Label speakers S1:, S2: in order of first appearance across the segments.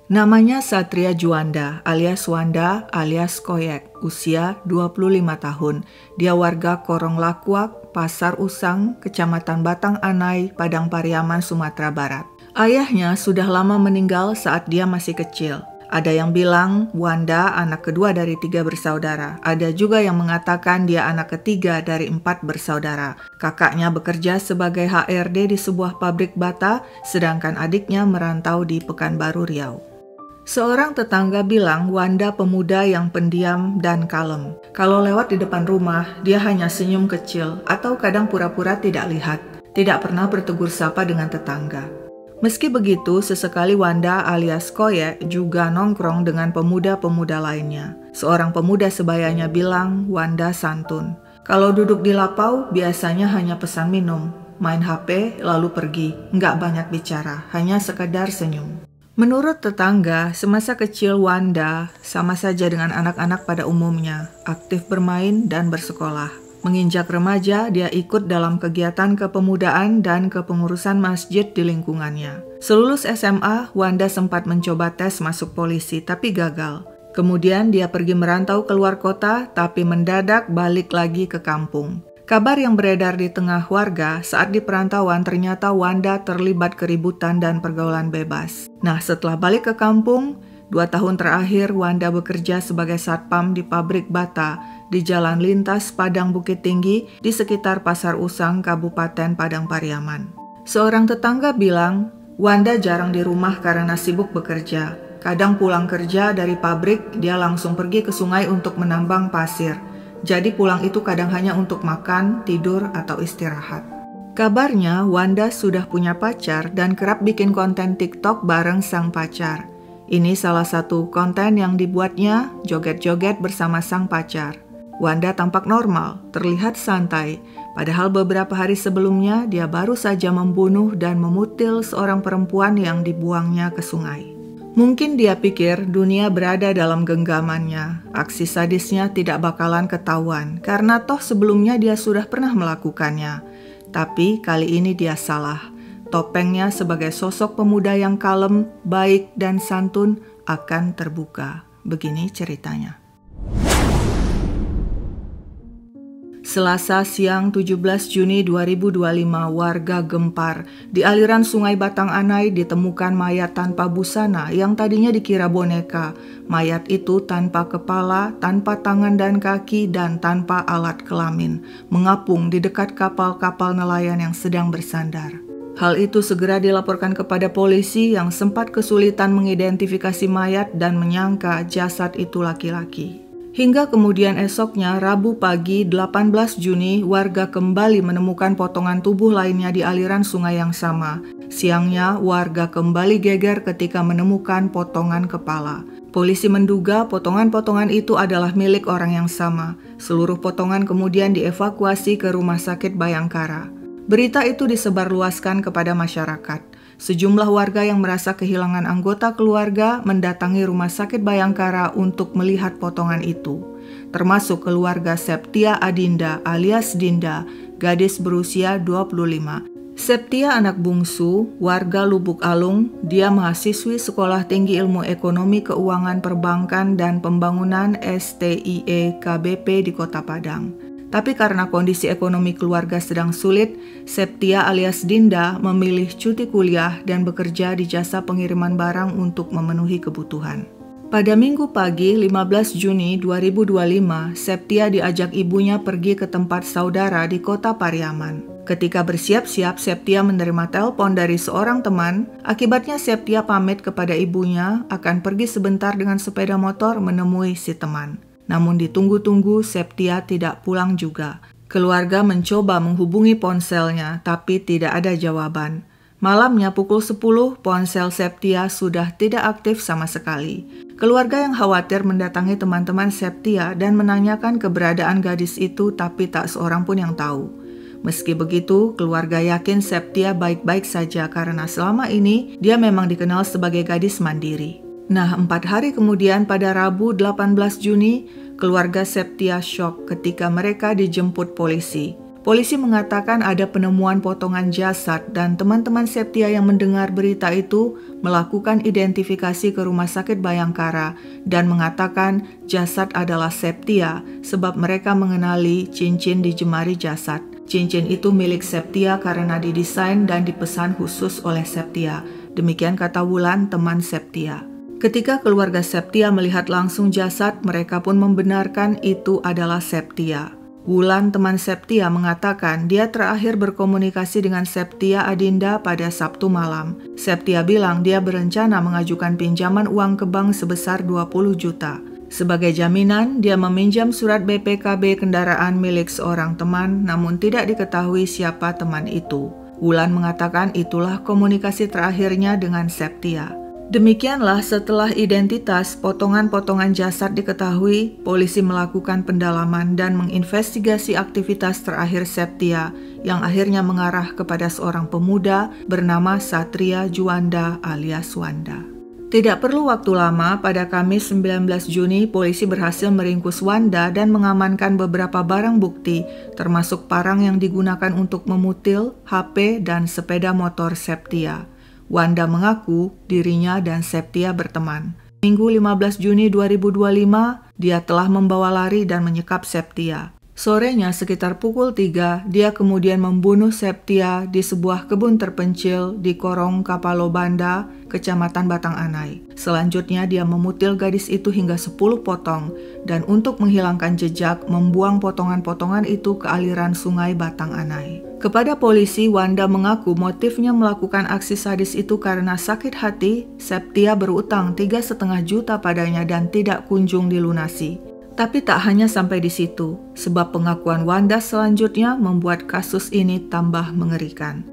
S1: Namanya Satria Juanda alias Wanda alias Koyek, usia 25 tahun. Dia warga Korong Lakuak, Pasar Usang, Kecamatan Batang Anai, Padang Pariaman, Sumatera Barat. Ayahnya sudah lama meninggal saat dia masih kecil. Ada yang bilang Wanda anak kedua dari 3 bersaudara. Ada juga yang mengatakan dia anak ketiga dari 4 bersaudara. Kakaknya bekerja sebagai HRD di sebuah pabrik bata, sedangkan adiknya merantau di Pekanbaru Riau. Seorang tetangga bilang Wanda pemuda yang pendiam dan kalem. Kalau lewat di depan rumah, dia hanya senyum kecil atau kadang pura-pura tidak lihat. Tidak pernah bertegur sapa dengan tetangga. Meski begitu, sesekali Wanda alias Koyek juga nongkrong dengan pemuda-pemuda lainnya. Seorang pemuda sebayanya bilang Wanda santun. Kalau duduk di lapau, biasanya hanya pesan minum, main HP, lalu pergi. Nggak banyak bicara, hanya sekedar senyum. Menurut tetangga, semasa kecil Wanda sama saja dengan anak-anak pada umumnya, aktif bermain dan bersekolah. Menginjak remaja, dia ikut dalam kegiatan kepemudaan dan kepengurusan masjid di lingkungannya. Selulus SMA, Wanda sempat mencoba tes masuk polisi, tapi gagal. Kemudian dia pergi merantau keluar kota, tapi mendadak balik lagi ke kampung. Kabar yang beredar di tengah warga saat di perantauan ternyata Wanda terlibat keributan dan pergaulan bebas. Nah, setelah balik ke kampung, 2 tahun terakhir Wanda bekerja sebagai satpam di pabrik bata di Jalan Lintas Padang Bukit Tinggi di sekitar Pasar Usang, Kabupaten Padang Pariaman. Seorang tetangga bilang, Wanda jarang di rumah karena sibuk bekerja. Kadang pulang kerja dari pabrik, dia langsung pergi ke sungai untuk menambang pasir. Jadi pulang itu kadang hanya untuk makan, tidur, atau istirahat. Kabarnya Wanda sudah punya pacar dan kerap bikin konten TikTok bareng sang pacar. Ini salah satu konten yang dibuatnya joget-joget bersama sang pacar. Wanda tampak normal, terlihat santai, padahal beberapa hari sebelumnya dia baru saja membunuh dan memutil seorang perempuan yang dibuangnya ke sungai. Mungkin dia pikir dunia berada dalam genggamannya. Aksi sadisnya tidak bakalan ketahuan, karena toh sebelumnya dia sudah pernah melakukannya. Tapi kali ini dia salah. Topengnya sebagai sosok pemuda yang kalem, baik, dan santun akan terbuka. Begini ceritanya. Selasa siang 17 Juni 2025, warga gempar. Di aliran sungai Batang Anai ditemukan mayat tanpa busana yang tadinya dikira boneka. Mayat itu tanpa kepala, tanpa tangan dan kaki, dan tanpa alat kelamin. Mengapung di dekat kapal-kapal nelayan yang sedang bersandar. Hal itu segera dilaporkan kepada polisi yang sempat kesulitan mengidentifikasi mayat dan menyangka jasad itu laki-laki. Hingga kemudian esoknya, Rabu pagi 18 Juni, warga kembali menemukan potongan tubuh lainnya di aliran sungai yang sama. Siangnya, warga kembali geger ketika menemukan potongan kepala. Polisi menduga potongan-potongan itu adalah milik orang yang sama. Seluruh potongan kemudian dievakuasi ke Rumah Sakit Bayangkara. Berita itu disebarluaskan kepada masyarakat. Sejumlah warga yang merasa kehilangan anggota keluarga mendatangi Rumah Sakit Bayangkara untuk melihat potongan itu, termasuk keluarga Septia Adinda alias Dinda, gadis berusia 25. Septia anak bungsu, warga Lubuk Alung, dia mahasiswi Sekolah Tinggi Ilmu Ekonomi Keuangan Perbankan dan Pembangunan STIE KBP di Kota Padang. Tapi karena kondisi ekonomi keluarga sedang sulit, Septia alias Dinda memilih cuti kuliah dan bekerja di jasa pengiriman barang untuk memenuhi kebutuhan. Pada Minggu pagi 15 Juni 2025, Septia diajak ibunya pergi ke tempat saudara di Kota Pariaman. Ketika bersiap-siap, Septia menerima telepon dari seorang teman. Akibatnya Septia pamit kepada ibunya akan pergi sebentar dengan sepeda motor menemui si teman. Namun ditunggu-tunggu, Septia tidak pulang juga. Keluarga mencoba menghubungi ponselnya, tapi tidak ada jawaban. Malamnya pukul 10, ponsel Septia sudah tidak aktif sama sekali. Keluarga yang khawatir mendatangi teman-teman Septia dan menanyakan keberadaan gadis itu, tapi tak seorang pun yang tahu. Meski begitu, keluarga yakin Septia baik-baik saja karena selama ini dia memang dikenal sebagai gadis mandiri. Nah, 4 hari kemudian pada Rabu 18 Juni, keluarga Septia syok ketika mereka dijemput polisi. Polisi mengatakan ada penemuan potongan jasad dan teman-teman Septia yang mendengar berita itu melakukan identifikasi ke Rumah Sakit Bayangkara dan mengatakan jasad adalah Septia sebab mereka mengenali cincin di jemari jasad. Cincin itu milik Septia karena didesain dan dipesan khusus oleh Septia. Demikian kata Wulan, teman Septia. Ketika keluarga Septia melihat langsung jasad, mereka pun membenarkan itu adalah Septia. Wulan, teman Septia, mengatakan dia terakhir berkomunikasi dengan Septia Adinda pada Sabtu malam. Septia bilang dia berencana mengajukan pinjaman uang ke bank sebesar 20 juta. Sebagai jaminan, dia meminjam surat BPKB kendaraan milik seorang teman, namun tidak diketahui siapa teman itu. Wulan mengatakan itulah komunikasi terakhirnya dengan Septia. Demikianlah setelah identitas potongan-potongan jasad diketahui, polisi melakukan pendalaman dan menginvestigasi aktivitas terakhir Septia yang akhirnya mengarah kepada seorang pemuda bernama Satria Juanda alias Wanda. Tidak perlu waktu lama, pada Kamis 19 Juni polisi berhasil meringkus Wanda dan mengamankan beberapa barang bukti termasuk parang yang digunakan untuk memutil, HP, dan sepeda motor Septia. Wanda mengaku dirinya dan Septia berteman. Minggu 15 Juni 2025, dia telah membawa lari dan menyekap Septia. Sorenya sekitar pukul 3, dia kemudian membunuh Septia di sebuah kebun terpencil di Korong Kapalo Banda, Kecamatan Batang Anai. Selanjutnya dia memutil gadis itu hingga 10 potong dan untuk menghilangkan jejak membuang potongan-potongan itu ke aliran sungai Batang Anai. Kepada polisi, Wanda mengaku motifnya melakukan aksi sadis itu karena sakit hati. Septia berutang 3,5 juta padanya dan tidak kunjung dilunasi. Tapi tak hanya sampai di situ, sebab pengakuan Wanda selanjutnya membuat kasus ini tambah mengerikan.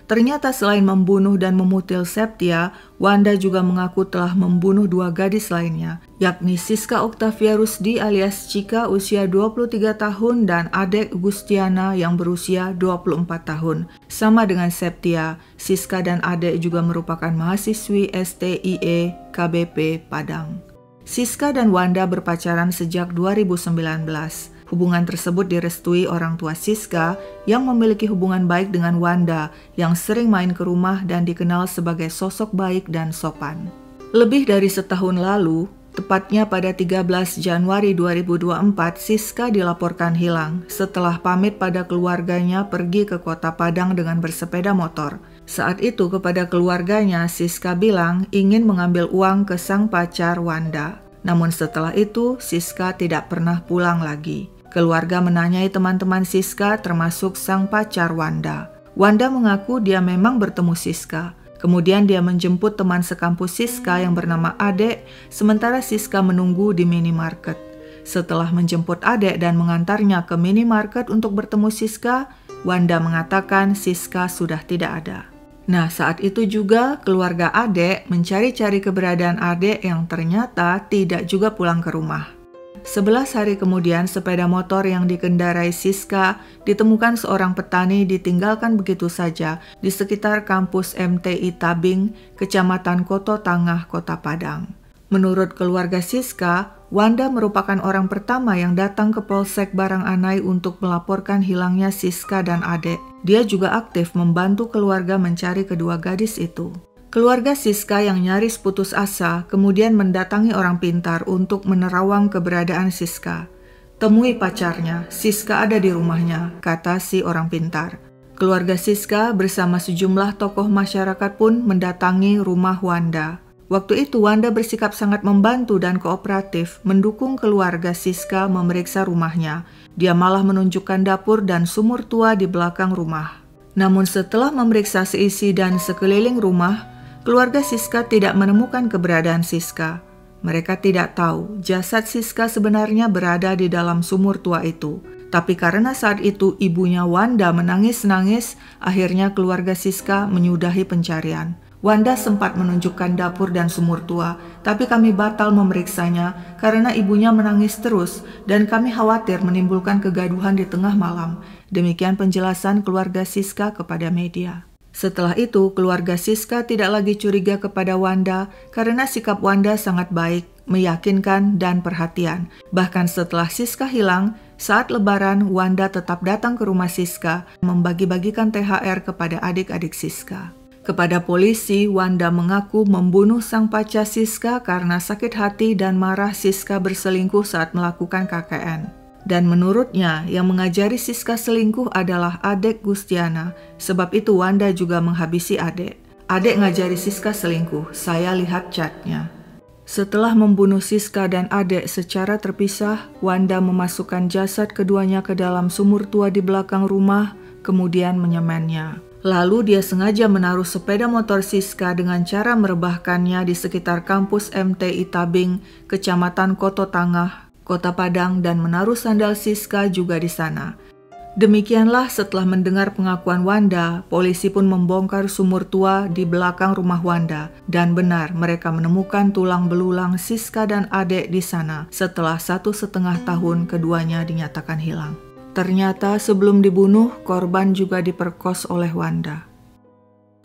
S1: Ternyata selain membunuh dan memutil Septia, Wanda juga mengaku telah membunuh 2 gadis lainnya, yakni Siska Octavia Rusdi alias Cika usia 23 tahun dan adek Gustiana yang berusia 24 tahun. Sama dengan Septia, Siska dan adek juga merupakan mahasiswi STIE KBP Padang. Siska dan Wanda berpacaran sejak 2019. Hubungan tersebut direstui orang tua Siska yang memiliki hubungan baik dengan Wanda yang sering main ke rumah dan dikenal sebagai sosok baik dan sopan. Lebih dari setahun lalu, tepatnya pada 13 Januari 2024, Siska dilaporkan hilang setelah pamit pada keluarganya pergi ke Kota Padang dengan bersepeda motor. Saat itu kepada keluarganya, Siska bilang ingin mengambil uang ke sang pacar Wanda. Namun setelah itu, Siska tidak pernah pulang lagi. Keluarga menanyai teman-teman Siska termasuk sang pacar Wanda. Wanda mengaku dia memang bertemu Siska. Kemudian dia menjemput teman sekampus Siska yang bernama Adek, sementara Siska menunggu di minimarket. Setelah menjemput Adek dan mengantarnya ke minimarket untuk bertemu Siska, Wanda mengatakan Siska sudah tidak ada. Nah, saat itu juga keluarga Adek mencari-cari keberadaan Adek yang ternyata tidak juga pulang ke rumah. 11 hari kemudian, sepeda motor yang dikendarai Siska ditemukan seorang petani ditinggalkan begitu saja di sekitar kampus MTI Tabing, Kecamatan Koto Tangah, Kota Padang. Menurut keluarga Siska, Wanda merupakan orang pertama yang datang ke Polsek Barang Anai untuk melaporkan hilangnya Siska dan Adek. Dia juga aktif membantu keluarga mencari kedua gadis itu. Keluarga Siska yang nyaris putus asa kemudian mendatangi orang pintar untuk menerawang keberadaan Siska. "Temui pacarnya, Siska ada di rumahnya," kata si orang pintar. Keluarga Siska bersama sejumlah tokoh masyarakat pun mendatangi rumah Wanda. Waktu itu Wanda bersikap sangat membantu dan kooperatif mendukung keluarga Siska memeriksa rumahnya. Dia malah menunjukkan dapur dan sumur tua di belakang rumah. Namun setelah memeriksa seisi dan sekeliling rumah, keluarga Siska tidak menemukan keberadaan Siska. Mereka tidak tahu jasad Siska sebenarnya berada di dalam sumur tua itu. Tapi karena saat itu ibunya Wanda menangis-nangis, akhirnya keluarga Siska menyudahi pencarian. Wanda sempat menunjukkan dapur dan sumur tua, tapi kami batal memeriksanya karena ibunya menangis terus dan kami khawatir menimbulkan kegaduhan di tengah malam. Demikian penjelasan keluarga Siska kepada media. Setelah itu, keluarga Siska tidak lagi curiga kepada Wanda karena sikap Wanda sangat baik, meyakinkan, dan perhatian. Bahkan setelah Siska hilang, Saat Lebaran, Wanda tetap datang ke rumah Siska, membagi-bagikan THR kepada adik-adik Siska. Kepada polisi, Wanda mengaku membunuh sang pacar Siska karena sakit hati dan marah Siska berselingkuh saat melakukan KKN. Dan menurutnya, yang mengajari Siska selingkuh adalah adik Gustiana. Sebab itu Wanda juga menghabisi adik. Adik ngajari Siska selingkuh, saya lihat chatnya. Setelah membunuh Siska dan adik secara terpisah, Wanda memasukkan jasad keduanya ke dalam sumur tua di belakang rumah, kemudian menyemennya. Lalu dia sengaja menaruh sepeda motor Siska dengan cara merebahkannya di sekitar kampus MTI Tabing, Kecamatan Koto Tangah, Kota Padang, dan menaruh sandal Siska juga di sana. Demikianlah setelah mendengar pengakuan Wanda, polisi pun membongkar sumur tua di belakang rumah Wanda. Dan benar, mereka menemukan tulang belulang Siska dan adik di sana setelah 1,5 tahun keduanya dinyatakan hilang. Ternyata sebelum dibunuh, korban juga diperkos oleh Wanda.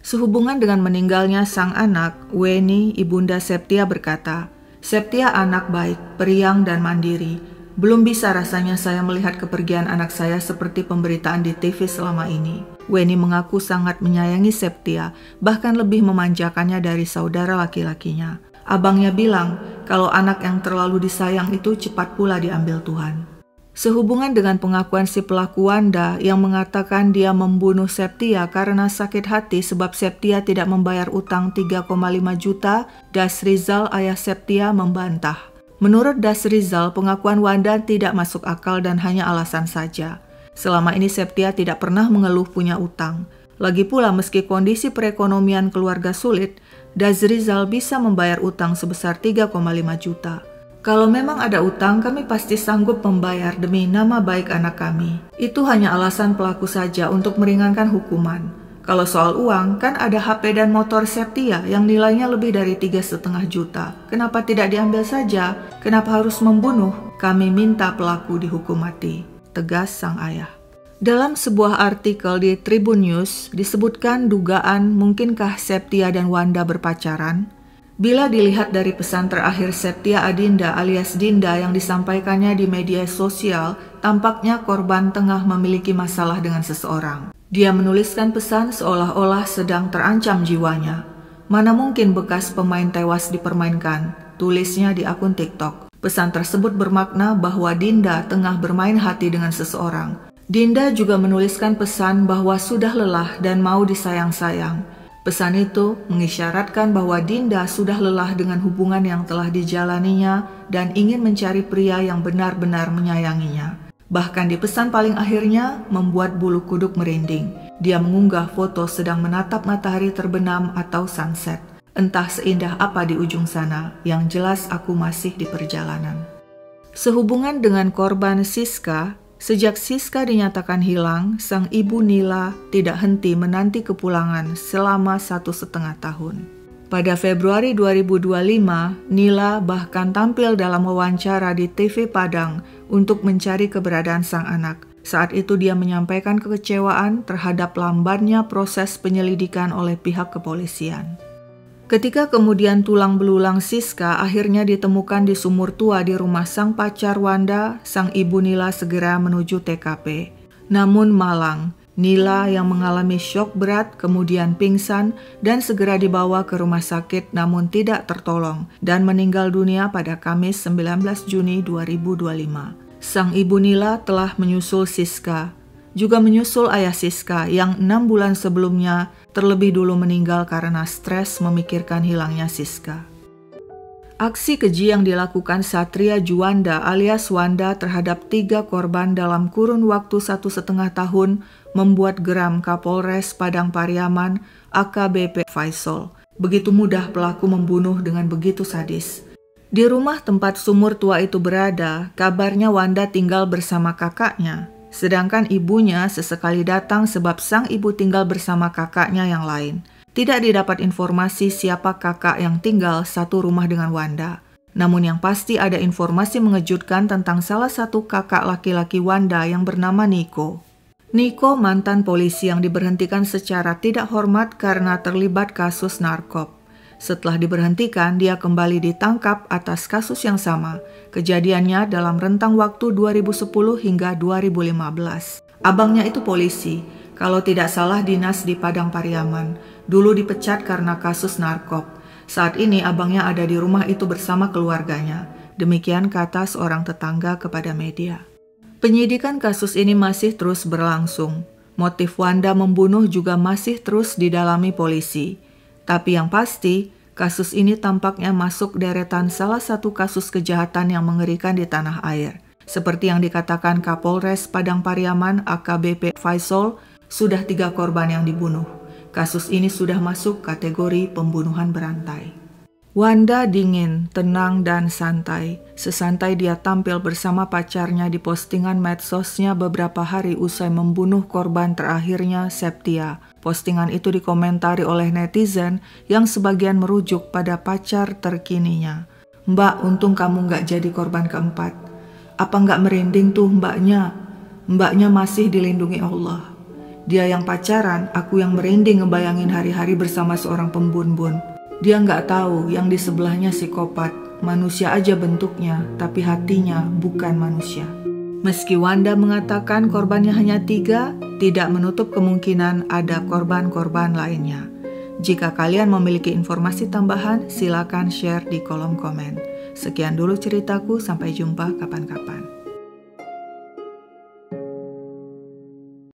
S1: Sehubungan dengan meninggalnya sang anak, Weni, ibunda Septia berkata, "Septia anak baik, periang dan mandiri. Belum bisa rasanya saya melihat kepergian anak saya seperti pemberitaan di TV selama ini." Weni mengaku sangat menyayangi Septia, bahkan lebih memanjakannya dari saudara laki-lakinya. Abangnya bilang, kalau anak yang terlalu disayang itu cepat pula diambil Tuhan. Sehubungan dengan pengakuan si pelaku Wanda yang mengatakan dia membunuh Septia karena sakit hati sebab Septia tidak membayar utang 3,5 juta, Dasrizal ayah Septia membantah. Menurut Dasrizal, pengakuan Wanda tidak masuk akal dan hanya alasan saja. Selama ini Septia tidak pernah mengeluh punya utang. Lagi pula meski kondisi perekonomian keluarga sulit, Dasrizal bisa membayar utang sebesar 3,5 juta. Kalau memang ada utang, kami pasti sanggup membayar demi nama baik anak kami. Itu hanya alasan pelaku saja untuk meringankan hukuman. Kalau soal uang, kan ada HP dan motor Septia yang nilainya lebih dari 3,5 juta. Kenapa tidak diambil saja? Kenapa harus membunuh? Kami minta pelaku dihukum mati, tegas sang ayah. Dalam sebuah artikel di Tribun News disebutkan dugaan mungkinkah Septia dan Wanda berpacaran. Bila dilihat dari pesan terakhir Septia Adinda alias Dinda yang disampaikannya di media sosial, tampaknya korban tengah memiliki masalah dengan seseorang. Dia menuliskan pesan seolah-olah sedang terancam jiwanya. Mana mungkin bekas pemain tewas dipermainkan, tulisnya di akun TikTok. Pesan tersebut bermakna bahwa Dinda tengah bermain hati dengan seseorang. Dinda juga menuliskan pesan bahwa sudah lelah dan mau disayang-sayang. Pesan itu mengisyaratkan bahwa Dinda sudah lelah dengan hubungan yang telah dijalaninya dan ingin mencari pria yang benar-benar menyayanginya. Bahkan di pesan paling akhirnya membuat bulu kuduk merinding. Dia mengunggah foto sedang menatap matahari terbenam atau sunset. Entah seindah apa di ujung sana, yang jelas aku masih di perjalanan. Sehubungan dengan korban Siska, sejak Siska dinyatakan hilang, sang ibu Nila tidak henti menanti kepulangan selama 1,5 tahun. Pada Februari 2025, Nila bahkan tampil dalam wawancara di TV Padang untuk mencari keberadaan sang anak. Saat itu dia menyampaikan kekecewaan terhadap lambannya proses penyelidikan oleh pihak kepolisian. Ketika kemudian tulang belulang Siska akhirnya ditemukan di sumur tua di rumah sang pacar Wanda, sang ibu Nila segera menuju TKP. Namun malang, Nila yang mengalami syok berat kemudian pingsan dan segera dibawa ke rumah sakit namun tidak tertolong dan meninggal dunia pada Kamis 19 Juni 2025. Sang ibu Nila telah menyusul Siska, juga menyusul ayah Siska yang 6 bulan sebelumnya terlebih dulu meninggal karena stres memikirkan hilangnya Siska. Aksi keji yang dilakukan Satria Juanda alias Wanda terhadap 3 korban dalam kurun waktu 1,5 tahun membuat geram Kapolres Padang Pariaman AKBP Faisal. Begitu mudah pelaku membunuh dengan begitu sadis. Di rumah tempat sumur tua itu berada, kabarnya Wanda tinggal bersama kakaknya. Sedangkan ibunya sesekali datang sebab sang ibu tinggal bersama kakaknya yang lain. Tidak didapat informasi siapa kakak yang tinggal satu rumah dengan Wanda. Namun yang pasti ada informasi mengejutkan tentang salah satu kakak laki-laki Wanda yang bernama Niko. Niko mantan polisi yang diberhentikan secara tidak hormat karena terlibat kasus narkop. Setelah diberhentikan, dia kembali ditangkap atas kasus yang sama. Kejadiannya dalam rentang waktu 2010 hingga 2015. Abangnya itu polisi, kalau tidak salah dinas di Padang Pariaman. Dulu dipecat karena kasus narkop. Saat ini abangnya ada di rumah itu bersama keluarganya. Demikian kata seorang tetangga kepada media. Penyidikan kasus ini masih terus berlangsung. Motif Wanda membunuh juga masih terus didalami polisi. Tapi yang pasti, kasus ini tampaknya masuk deretan salah satu kasus kejahatan yang mengerikan di tanah air. Seperti yang dikatakan Kapolres Padang Pariaman AKBP Faisal, sudah 3 korban yang dibunuh. Kasus ini sudah masuk kategori pembunuhan berantai. Wanda dingin, tenang, dan santai. Sesantai dia tampil bersama pacarnya di postingan medsosnya beberapa hari usai membunuh korban terakhirnya, Septia. Postingan itu dikomentari oleh netizen yang sebagian merujuk pada pacar terkininya. "Mbak, untung kamu nggak jadi korban keempat. Apa nggak merinding tuh mbaknya? Mbaknya masih dilindungi Allah. Dia yang pacaran, aku yang merinding ngebayangin hari-hari bersama seorang pembunbun. Dia nggak tahu yang di sebelahnya psikopat, manusia aja bentuknya, tapi hatinya bukan manusia." Meski Wanda mengatakan korbannya hanya 3, tidak menutup kemungkinan ada korban-korban lainnya. Jika kalian memiliki informasi tambahan, silakan share di kolom komen. Sekian dulu ceritaku, sampai jumpa kapan-kapan.